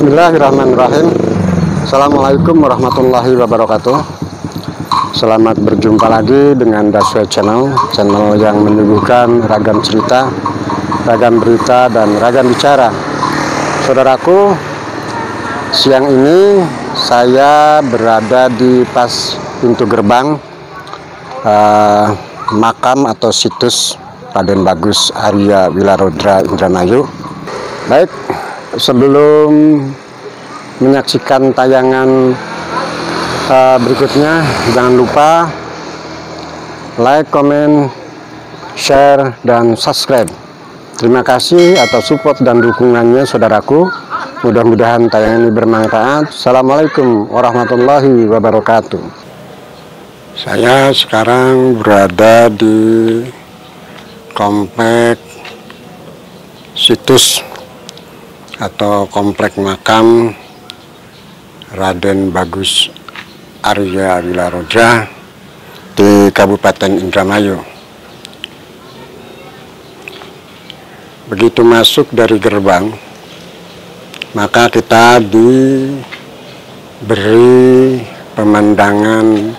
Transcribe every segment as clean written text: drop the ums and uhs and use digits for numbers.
Bismillahirrahmanirrahim. Assalamualaikum warahmatullahi wabarakatuh. Selamat berjumpa lagi dengan Daswe Channel yang menyuguhkan ragam cerita, ragam berita, dan ragam bicara. Saudaraku, siang ini saya berada di pas pintu gerbang makam atau situs Raden Bagus Arya Wilarodra Indramayu. Baik, sebelum menyaksikan tayangan berikutnya, jangan lupa like, comment, share, dan subscribe. Terima kasih atas support dan dukungannya, saudaraku. Mudah-mudahan tayangan ini bermanfaat. Assalamualaikum warahmatullahi wabarakatuh. Saya sekarang berada di komplek situs atau komplek makam Raden Bagus Arya Wilarodra di Kabupaten Indramayu. Begitu masuk dari gerbang, maka kita diberi pemandangan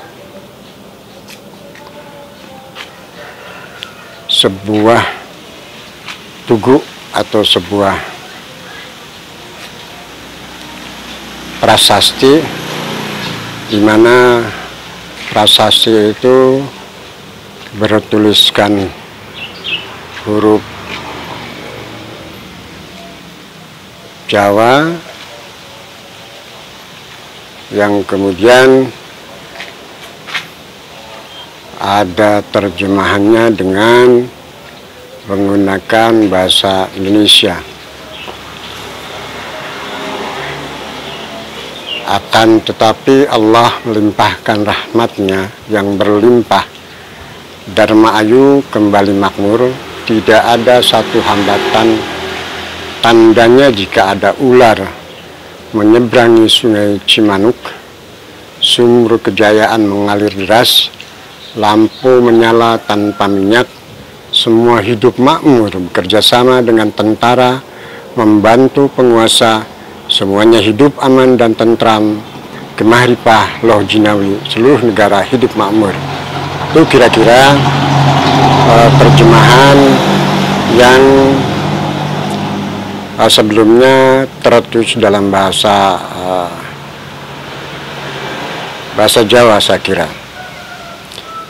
sebuah tugu atau sebuah prasasti, di mana prasasti itu bertuliskan huruf Jawa yang kemudian ada terjemahannya dengan menggunakan bahasa Indonesia. Akan tetapi Allah melimpahkan rahmatnya yang berlimpah. Dharma Ayu kembali makmur, tidak ada satu hambatan. Tandanya jika ada ular menyeberangi sungai Cimanuk, sumur kejayaan mengalir deras, lampu menyala tanpa minyak, semua hidup makmur bekerja sama dengan tentara, membantu penguasa, semuanya hidup aman dan tentram, gemah ripah loh jinawi, seluruh negara hidup makmur. Itu kira-kira terjemahan yang sebelumnya tertulis dalam bahasa Jawa, saya kira.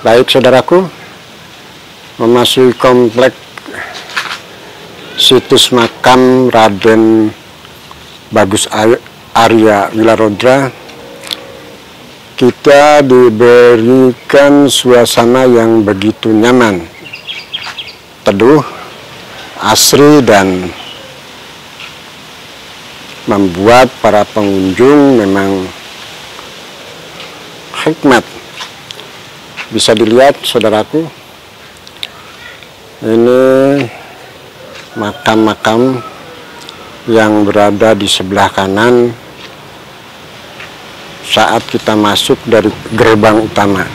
Baik, saudaraku, memasuki komplek situs makam Raden Bagus Arya Wilarodra, kita diberikan suasana yang begitu nyaman, teduh, asri, dan membuat para pengunjung memang hikmat. Bisa dilihat, saudaraku, ini makam-makam yang berada di sebelah kanan saat kita masuk dari gerbang utama.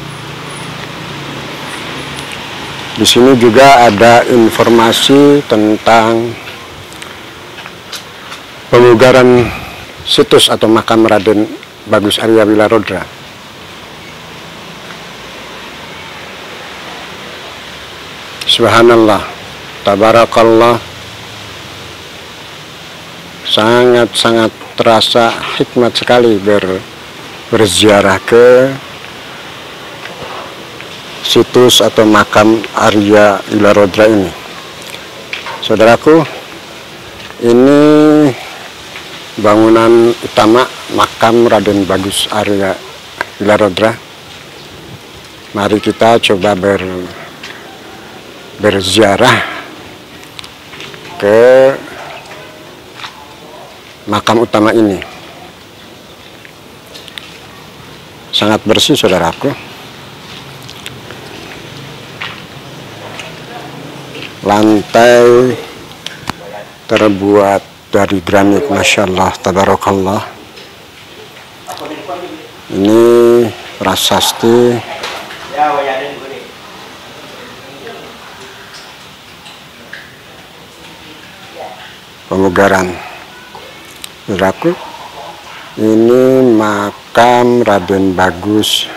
Di sini juga ada informasi tentang pemugaran situs atau makam Raden Bagus Arya Wilarodra. Subhanallah, tabarakallah, sangat-sangat terasa hikmat sekali berziarah ke situs atau makam Arya Wilarodra ini. Saudaraku, ini bangunan utama makam Raden Bagus Arya Wilarodra. Mari kita coba berziarah ke makam utama ini. Sangat bersih, saudaraku. Lantai terbuat dari granit, Masya Allah, tabarakallah. Ini prasasti pemugaran. Saudaraku, Ini makam Raden Bagus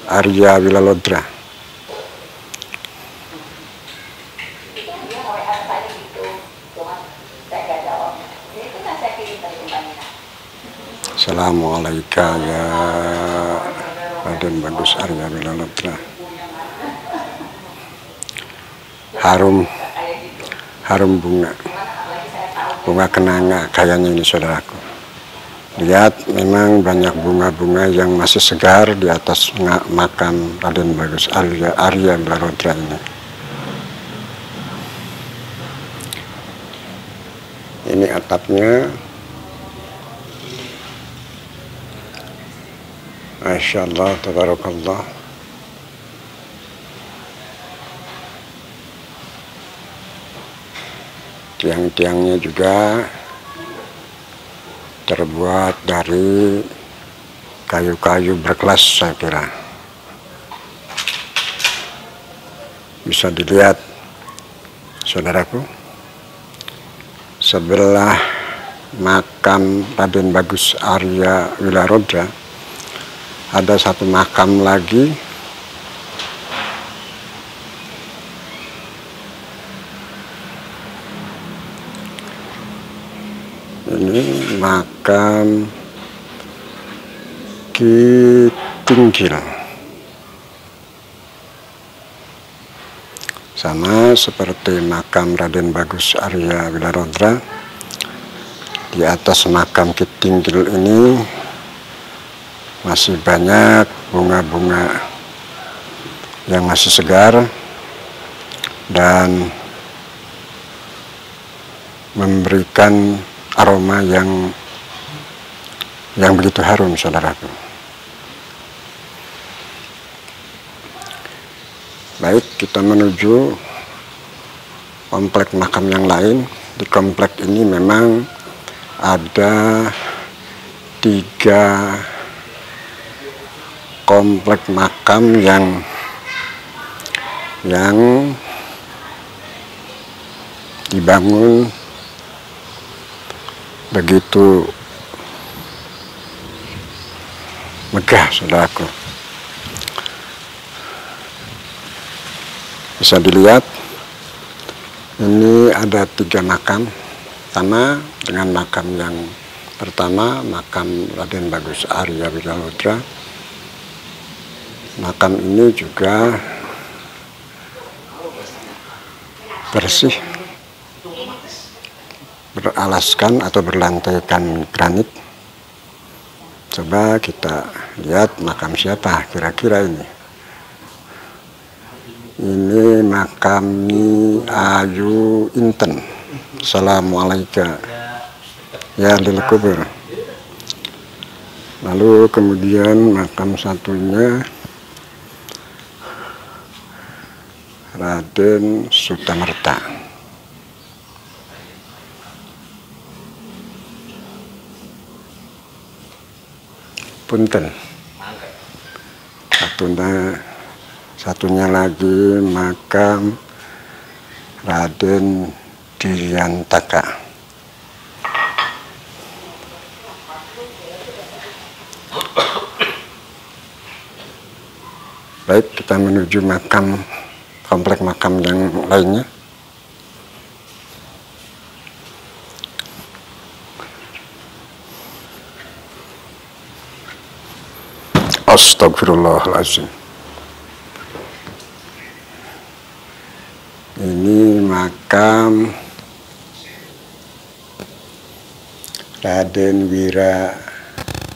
Arya Wilalodra. Assalamualaikum ya Raden Bagus Arya Wilalodra. Harum bunga kenanga kayaknya ini saudaraku. Lihat, memang banyak bunga-bunga yang masih segar di atas makam Raden Bagus Arya Wilalodra ini. Ini atapnya. Masya Allah, tabarakallah. Tiang-tiangnya juga terbuat dari kayu-kayu berkelas, saya kira. Bisa dilihat, saudaraku, sebelah makam Raden Bagus Arya Wilalodra ada satu makam lagi. Ini makam Ki Tinggil. Sama seperti makam Raden Bagus Arya Wilalodra, di atas makam Ki Tinggil ini masih banyak bunga-bunga yang masih segar dan memberikan aroma yang begitu harum, saudaraku. Baik, kita menuju komplek makam yang lain. Di komplek ini memang ada 3 komplek makam yang dibangun begitu megah, saudaraku. Bisa dilihat, ini ada 3 makam, sama dengan makam yang pertama, makam Raden Bagus Arya Wilalodra. Makam ini juga bersih, beralaskan atau berlantaikan granit. Coba kita lihat makam siapa kira-kira ini. Ini makam Nyi Ayu Inten. Assalamualaikum ya lil kubur. Lalu kemudian makam satunya Raden Sutamerta. Punten. Satunya lagi makam Raden Diyantaka. Baik, kita menuju komplek makam yang lainnya. Astagfirullahaladzim. Ini makam Raden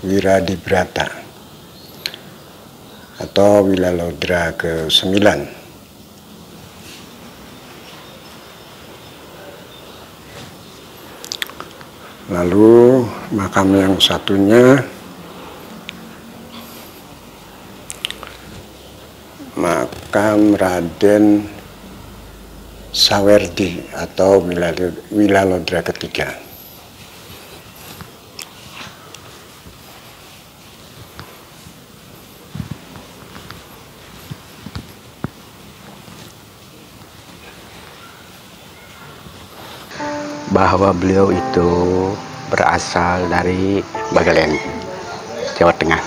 Wiradibrata atau Wilalodra ke-9. Lalu makam yang satunya makam Raden Sawerdi atau Wilalodra ke-3. Bahwa beliau itu berasal dari Bagelen, Jawa Tengah.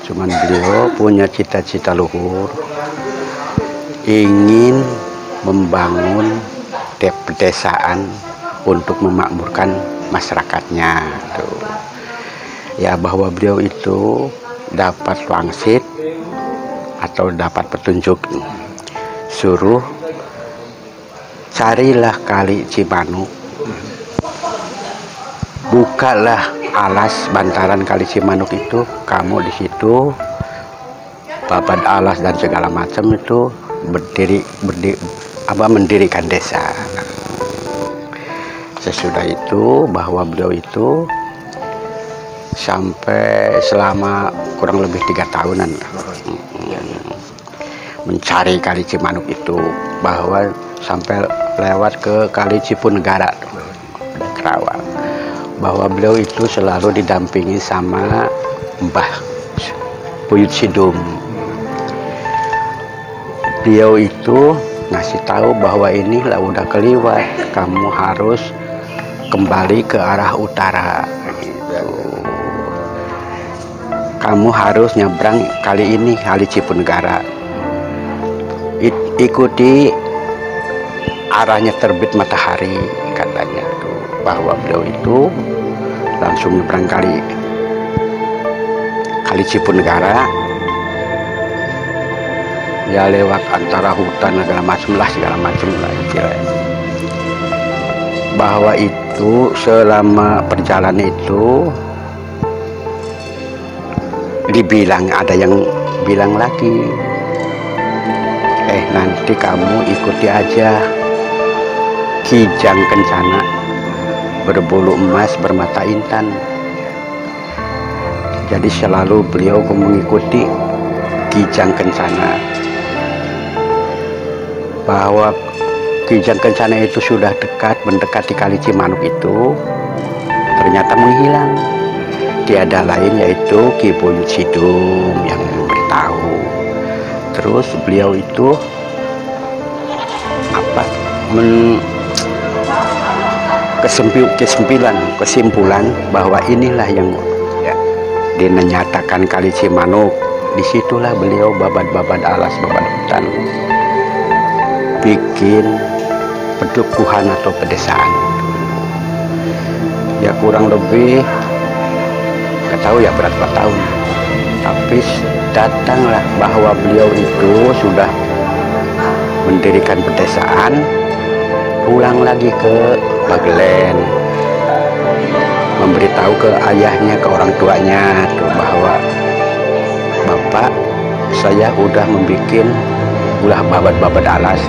Cuman beliau punya cita-cita luhur, ingin membangun pedesaan untuk memakmurkan masyarakatnya. Tuh. Ya, bahwa beliau itu dapat wangsit atau dapat petunjuk, suruh carilah kali Cimanuk, bukalah alas bantaran kali Cimanuk itu, kamu di situ babat alas dan segala macam itu mendirikan desa. Sesudah itu bahwa beliau itu sampai selama kurang lebih 3 tahunan mencari kali Cimanuk itu, bahwa sampai lewat ke kali Cipunegara, Kerawang, bahwa beliau itu selalu didampingi sama Mbah Buyut Sidum. Beliau itu ngasih tahu bahwa inilah udah keliwat, kamu harus kembali ke arah utara gitu. Kamu harus nyebrang kali ini, kali Cipunegara, ikuti arahnya terbit matahari, katanya tuh. Bahwa beliau itu langsung nyebrang kali Cipunegara, ya lewat antara hutan segala macam lah istilahnya. Bahwa itu selama perjalanan itu dibilang, ada yang bilang lagi, nanti kamu ikuti aja Kijang Kencana berbulu emas bermata intan. Jadi selalu beliau mengikuti Kijang Kencana. Bahwa Kijang Kencana itu sudah mendekati kali Cimanuk itu, ternyata menghilang. Tiada lain yaitu Ki Buyut Sidum yang memberitahu. Terus beliau itu kesimpulan bahwa inilah yang dinyatakan kali Cimanuk. Disitulah beliau babat alas, babat hutan, bikin pedukuhan atau pedesaan. Ya kurang lebih nggak tahu ya berapa tahun, tapi datanglah bahwa beliau itu sudah mendirikan pedesaan, pulang lagi ke Bagelen, memberitahu ke ayahnya, ke orang tuanya tuh, bahwa bapak saya udah membuat ulah babat alas.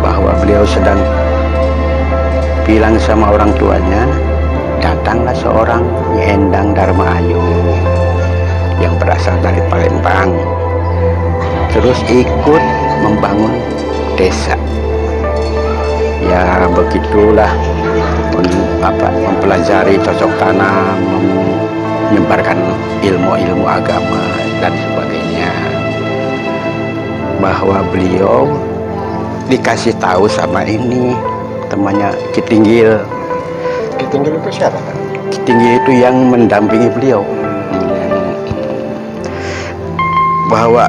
Bahwa beliau sedang bilang sama orang tuanya, datanglah seorang Nyi Endang Dharma Ayu yang berasal dari Palembang, terus ikut membangun desa. Ya begitulah, mempelajari cocok tanam, menyebarkan ilmu agama dan sebagainya. Bahwa beliau dikasih tahu sama ini temannya Kitinggil. Kitinggil itu siapa? Kitinggil itu yang mendampingi beliau. Bahwa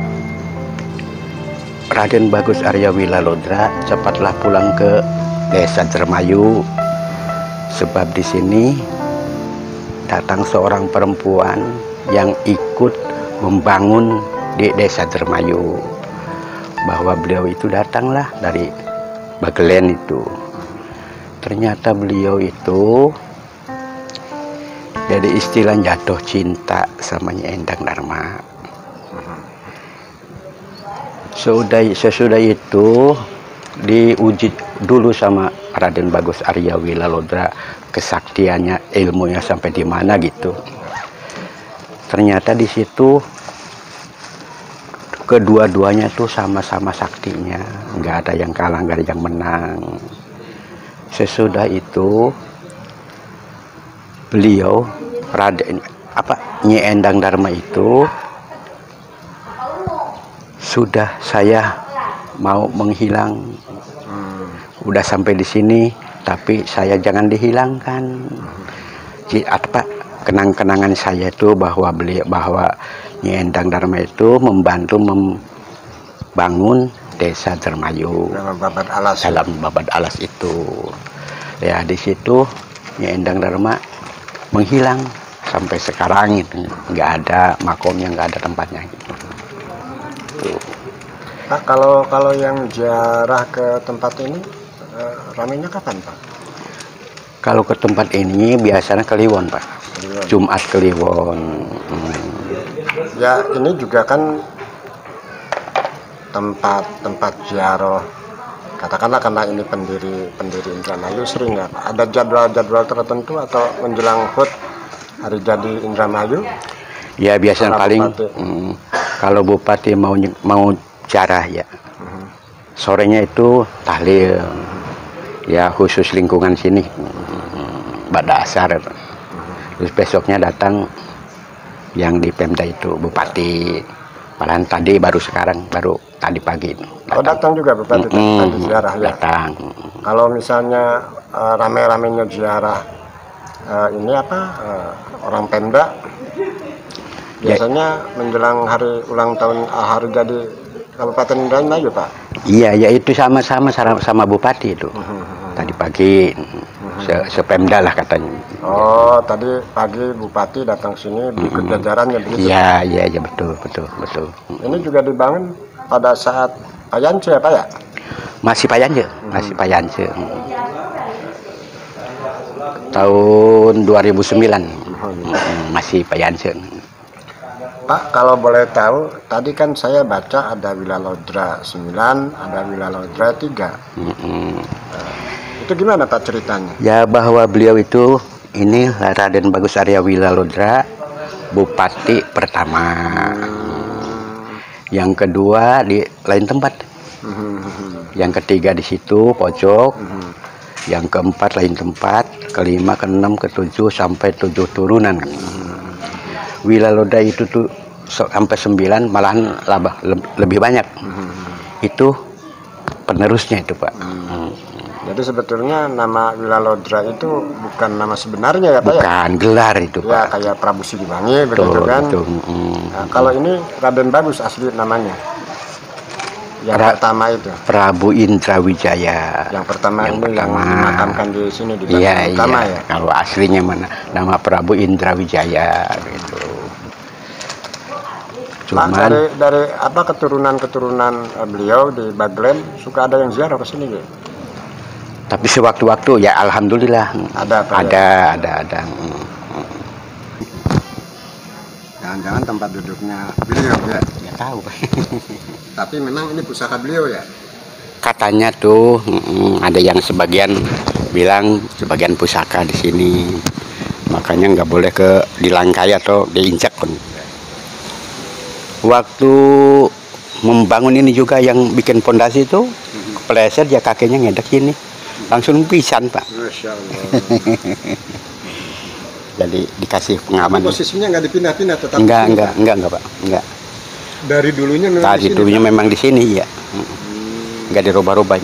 Raden Bagus Arya Wilalodra cepatlah pulang ke desa Dermayu, sebab di sini datang seorang perempuan yang ikut membangun di desa Dermayu. Bahwa beliau itu datanglah dari Bagelen itu. Ternyata beliau itu jadi istilah jatuh cinta sama Nyi Endang Dharma. Sesudah itu diuji dulu sama Raden Bagus Arya Wilalodra, kesaktiannya, ilmunya sampai di mana gitu. Ternyata di situ kedua-duanya tuh sama-sama saktinya, nggak ada yang kalah, nggak ada yang menang. Sesudah itu beliau Nyi Endang Dharma itu, sudah saya mau menghilang, udah sampai di sini, tapi saya jangan dihilangkan. Apa kenang-kenangan saya itu bahwa Nyi Endang Darma itu membantu membangun desa Dermayu dalam Babat Alas. Dalam Babat Alas itu. Ya di situ Nyi Endang Darma menghilang sampai sekarang itu nggak ada makomnya, nggak ada tempatnya gitu. Pak, kalau yang ziarah ke tempat ini ramainya kapan, Pak? Kalau ke tempat ini biasanya Kliwon, Pak. Kliwon. Jumat Kliwon. Ya ini juga kan tempat ziarah, katakanlah karena ini pendiri Indramayu, sering nggak ada jadwal tertentu atau menjelang HUT hari jadi Indramayu? Ya biasanya paling kalau bupati mau ziarah ya, sorenya itu tahlil, ya khusus lingkungan sini, pada asar. Terus besoknya datang yang di Pemda itu bupati. Malahan baru tadi pagi. Datang juga bupati tadi ziarah ya. Datang. Kalau misalnya rame-ramenya ziarah ini orang Pemda biasanya menjelang hari ulang tahun hari jadi Kabupaten Indramayu, Pak. Iya, ya itu sama bupati itu. Tadi pagi sepemda lah katanya. Oh, tadi pagi bupati datang sini berikut jajarannya begitu. Iya, betul. Ini juga dibangun pada saat Payance ya, Pak ya? Masih Payance. Tahun 2009. Masih Payance. Pak, kalau boleh tahu, tadi kan saya baca ada Wilalodra 9, ada Wilalodra 3. Itu gimana Pak ceritanya? Ya bahwa beliau itu ini Raden Bagus Arya Wilalodra, bupati pertama. Yang kedua di lain tempat. Yang ketiga di situ pojok. Yang keempat lain tempat, kelima, keenam, ketujuh sampai 7 turunan. Wilalodra itu tuh sampai 9, malahan lebih banyak. Itu penerusnya itu, Pak. Jadi sebetulnya nama Wilalodra itu bukan nama sebenarnya ya, Pak? Bukan, ya? Gelar itu, Pak. Ya, kayak Prabu Siliwangi begitu kan. Nah, kalau ini Raden Bagus asli namanya. Yang pertama itu Prabu Indrawijaya. Yang pertama yang dimakamkan di sini di belakang utama ya. Kalau aslinya mana? Nama Prabu Indrawijaya gitu. Cuman dari keturunan beliau di Baglen suka ada yang ziarah ke sini gitu. Tapi sewaktu-waktu ya alhamdulillah ada. Jangan-jangan tempat duduknya beliau ya? Ya tahu. Tapi memang ini pusaka beliau ya? Katanya tuh ada yang sebagian bilang sebagian pusaka di sini. Makanya nggak boleh dilangkai atau diinjak pun. Waktu membangun ini juga yang bikin pondasi itu kepleset ya kakinya ngedek sini. Langsung pisan, Pak. Masya Allah. Jadi dikasih pengaman. Posisinya nggak dipindah-pindah tetap? Enggak, Pak. Enggak. Dari dulunya memang memang di sini ya. Enggak dirubah-rubah.